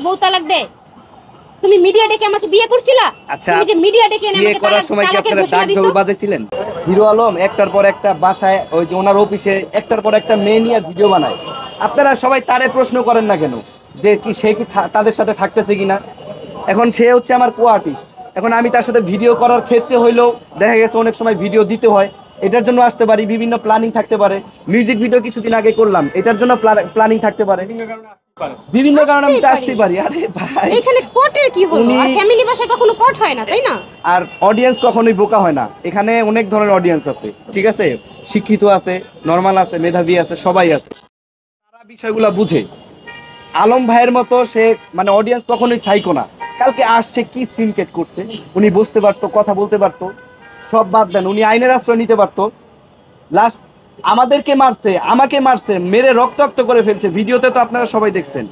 বউ তালাক দেয়? তুমি মিডিয়া ডেকে আমাকে বিয়ে করছিলা? আচ্ছা, তুমি যে মিডিয়া ডেকে এনে আমাকে তালাকের ঘোষণা দিছো? বাজাইছিলেন হিরো আলম একটার পর একটা বাসায়, ওই যে ওনার অফিসে একটার পর একটা মেয়ে নিয়ে ভিডিও বানায়। আপনারা সবাই তারে প্রশ্ন করেন না কেন যে কি সে কি তাদের সাথে থাকতেছে কিনা? এখন সে হচ্ছে আমার কো আর্টিস্ট। এখন আমি তার সাথে ভিডিও করার ক্ষেত্রে হইলেও দেখা গেছে অনেক সময় ভিডিও দিতে হয়, এটার জন্য আসতে পারি, বিভিন্ন প্ল্যানিং থাকতে পারে। মিউজিক ভিডিও কিছুদিন আগে করলাম, এটার জন্য প্ল্যানিং থাকতে পারে, বিভিন্ন কারণে আমি আসতে পারি। আরে ভাই এখানে কোটের কি হলো? ফ্যামিলি বাসা কখনো কোট হয় না, তাই না? আর অডিয়েন্স কখনোই বোকা হয় না। এখানে অনেক ধরনের অডিয়েন্স আছে, ঠিক আছে, শিক্ষিত আছে, নরমাল আছে, মেধাবী আছে, সবাই আছে, তারা বিষয়গুলো বুঝে। আলম ভাইয়ের মতো সে মানে অডিয়েন্স কখনোই সাইকো না। কালকে আসছে কি সিনকেট করছে, উনি বুঝতে পারতো, কথা বলতে পারতো, সব বাদ দেন, উনি আইনের আশ্রয় নিতে পারতো। লাস্ট আমাদেরকে মারছে, আমাকে মারছে, মেরে রক্তাক্ত করে ফেলছে, ভিডিওতে তো আপনারা সবাই দেখছেন।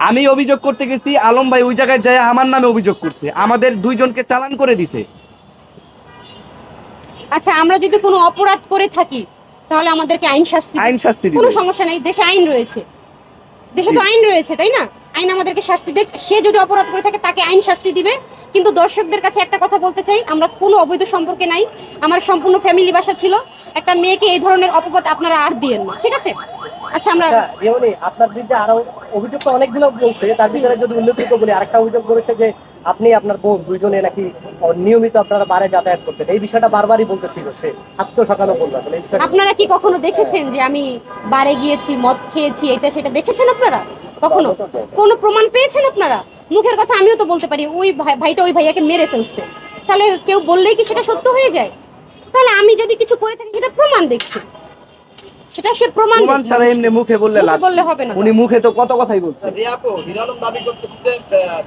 আমি অভিযোগ করতে গেছি, আলম ভাই ওই জায়গায় যায় আমার নামে অভিযোগ করছে, আমাদের দুইজনকে চালান করে দিছে। আচ্ছা, আমরা যদি কোনো অপরাধ করে থাকি তাহলে আমাদেরকে আইন শাস্তি দিবে, কোনো সমস্যা নাই, দেশে আইন রয়েছে, দেশে তো আইন রয়েছে, তাই না? আইন আমাদেরকে শাস্তি দেয়। সে যদি অপরাধ করে থাকে তাকে আইন শাস্তি দিবে। কিন্তু দর্শকদের কাছে একটা কথা বলতে চাই, আমরা কোনো অবৈধ সম্পর্কে নাই, আমার সম্পূর্ণ ফ্যামিলি বাসা ছিল। একটা মেয়েকে এই ধরনের অপবাদ আপনারা আর দিয়েন না, ঠিক আছে? আচ্ছা, আমরা আপনার বিরুদ্ধে আরো অভিযোগ তো অনেকগুলো বলছে, তার ভিতরে যদি উল্লেখযোগ্য বলি, আরেকটা অভিযোগ করেছে যে আপনি আপনার বউ দুইজনে নাকি নিয়মিত আপনারা বারে যাতায়াত করতেন। এই বিষয়টা বারবারই বলতেছিল সে, আজকে সকালে বললো। আসলে আপনারা কি কখনো দেখেছেন যে আমি বারে গিয়েছি, মদ খেয়েছি, এটা সেটা দেখেছেন আপনারা কখনো? কোনো প্রমাণ পেয়েছেন আপনারা? মুখের কথা আমিও তো বলতে পারি, ওই ভাইটা ওই ভাইয়াকে মেরে ফেলছে, তাহলে কেউ বললেই কি সেটা সত্য হয়ে যায়? তাহলে আমি যদি কিছু করে থাকি সেটা প্রমাণ দেখছি, সেটা সে প্রমাণ ছাড়া এমনি মুখে বললে হবে না। উনি মুখে তো কত কথাই বলছে। রিয়াপু হিরো আলম দাবি করতেছে যে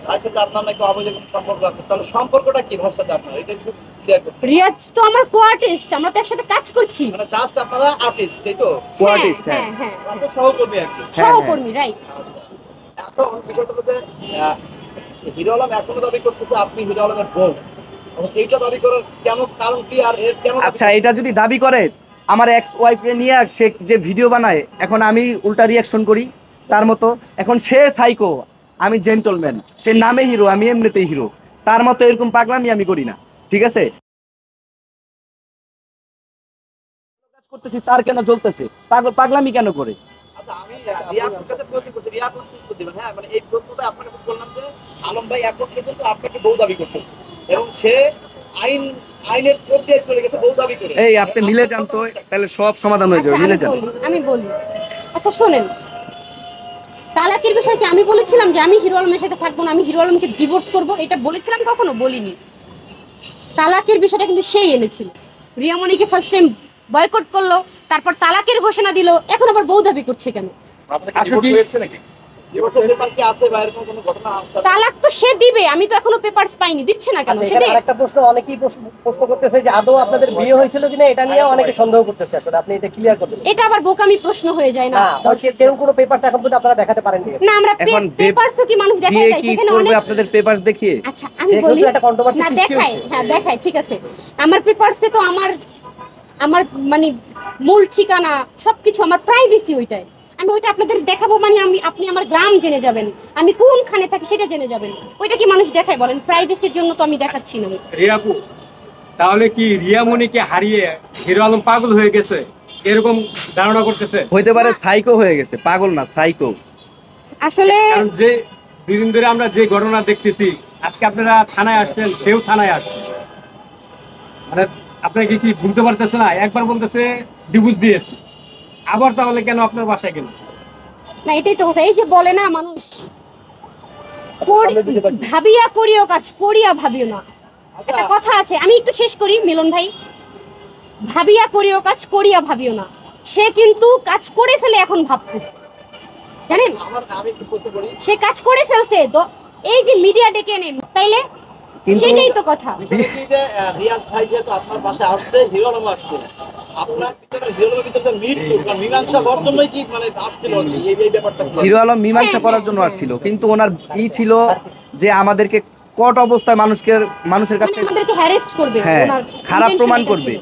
তার সাথে আপনার নাকি অবৈধ কোনো সম্পর্ক আছে, তাহলে সম্পর্কটা কি ভার সাথে আপনার? এটা একটু ক্লিয়ার করুন। রিয়াজ তো আমার কো আর্টিস্ট, আমরা তো একসাথে কাজ করছি। মানে জাস্ট আপনারা আর্টিস্ট, তাই তো? কো আর্টিস্ট, হ্যাঁ হ্যাঁ, আপনি সহকর্মী আর কি। সহকর্মী, রাইট। এখন বিষয়টা হচ্ছে হিরো আলম এখনো দাবি করতেছে আপনি হিরো আলমের বউ, এইটা দাবি করার কেন কারণ কি? আর এর কেন? আচ্ছা, এটা যদি দাবি করে আমার এক্স ওয়াইফরে নিয়ে সে যে ভিডিও বানায়, এখন আমি উল্টা রিয়াকশন করি তার মতো। এখন সে সাইকো, আমি জেন্টলম্যান, সে নামে হিরো, আমি এমনিতেই হিরো, তার মতো এরকম পাগলামি আমি করি না, ঠিক আছে? কাজ করতেছি, তার কেন জ্বলতেছে, পাগলামি কেন করে? আচ্ছা, আমি রিয়াপুর কাছে প্রশ্ন করছি, রিয়াপুর উত্তর দিবেন। হ্যাঁ, মানে এই প্রশ্নটা আপনাকে বললাম যে আলম ভাই এখন পর্যন্ত আপনাকে বউ দাবি করতেছে এবং সে আইনের প্রক্রিয়ায় চলে গেছে বউ দাবি করে। এই আপনি মিলে যান তো, তাহলে সব সমাধান হয়ে যাবে, মিলে যান। আমি বলি, আচ্ছা শোনেন, তালাকের বিষয় কি আমি বলেছিলাম যে আমি হিরো আলমের সাথে থাকবো না, আমি হিরো আলমকে ডিভোর্স করবো? এটা বলেছিলাম? কখনো বলিনি। তালাকের বিষয়টা কিন্তু সেই এনেছিল। রিয়ামণিকে ফার্স্ট টাইম বয়কট করলো, তারপর তালাকের ঘোষণা দিল, এখন আবার বউ দাবি করছে কেন? তালাক তো সে দিবে, আমি তো এখনো পেপারস পাইনি, দিচ্ছে না কেন? সেটা আরেকটা প্রশ্ন, অনেকেই প্রশ্ন করতেছে যে আদৌ আপনাদের বিয়ে হয়েছিল কিনা, এটা নিয়ে অনেকে সন্দেহ করতেছে। আসলে আপনি এটা ক্লিয়ার করবেন? এটা আবার বোকামি প্রশ্ন হয়ে যায় না? কেউ কোনো পেপারস এখন পর্যন্ত আপনারা দেখাতে পারেননি না, আমরা পেপারসও কি মানুষ দেখায় দেয়? সেখানে অনেক আপনাদের পেপারস দেখিয়ে। আচ্ছা, আমি বলি না, দেখাই, হ্যাঁ দেখাই, ঠিক আছে। আমার পেপারসে তো আমার মানে মূল ঠিকানা সবকিছু, আমার প্রাইভেসি, ওইটাই আমি ওইটা আপনাদের দেখাবো মানে আপনি আমার গ্রাম জেনে যাবেন, আমি কোনখানে থাকি সেটা জেনে যাবেন। ওইটা কি মানুষ দেখায় বলেন? প্রাইভেসির জন্য তো আমি দেখাচ্ছি না। রিয়াপু, তাহলে কি রিয়ামণিকে হারিয়ে হিরো আলম পাগল হয়ে গেছে এরকম ধারণা করতেছে? হইতে পারে, সাইকো হয়ে গেছে, পাগল না, সাইকো। আসলে যে দুদিন ধরে আমরা যে ঘটনা দেখতেছি, আজকে আপনারা থানায় আসছেন, সেও থানায় আসছে, মানে আপনাকে কি বুঝতে পারতেছে না? একবার বলতেছে ডিভোর্স দিয়েছে, আবার তাহলে কেন আপনার বাসায় গেল না? এটাই তো কথা, এই যে বলে না মানুষ, ভাবিয়া করিও কাজ, করিয়া ভাবিও না, একটা কথা আছে। আমি একটু শেষ করি মিলন ভাই। ভাবিয়া করিও কাজ, করিয়া ভাবিও না। সে কিন্তু কাজ করে ফেলে এখন ভাবতেছে, জানেন? সে কাজ করে ফেলছে, এই যে মিডিয়া ডেকে এনে, তাইলে সেটাই তো কথা। রিয়াজ ভাই যেহেতু আপনার বাসায় আসছে, হিরো আলম আসছে, আপনার হিরো আলমের ভিতরে মীমাংসা করার জন্যই কি মানে আসছিল এই ব্যাপারটা? হিরো আলম মীমাংসা করার জন্য আসছিল, কিন্তু ওনার ছিল যে আমাদেরকে কট অবস্থায় মানুষের কাছে আমাদেরকে হ্যারাস্ট করবে, খারাপ প্রমাণ করবে।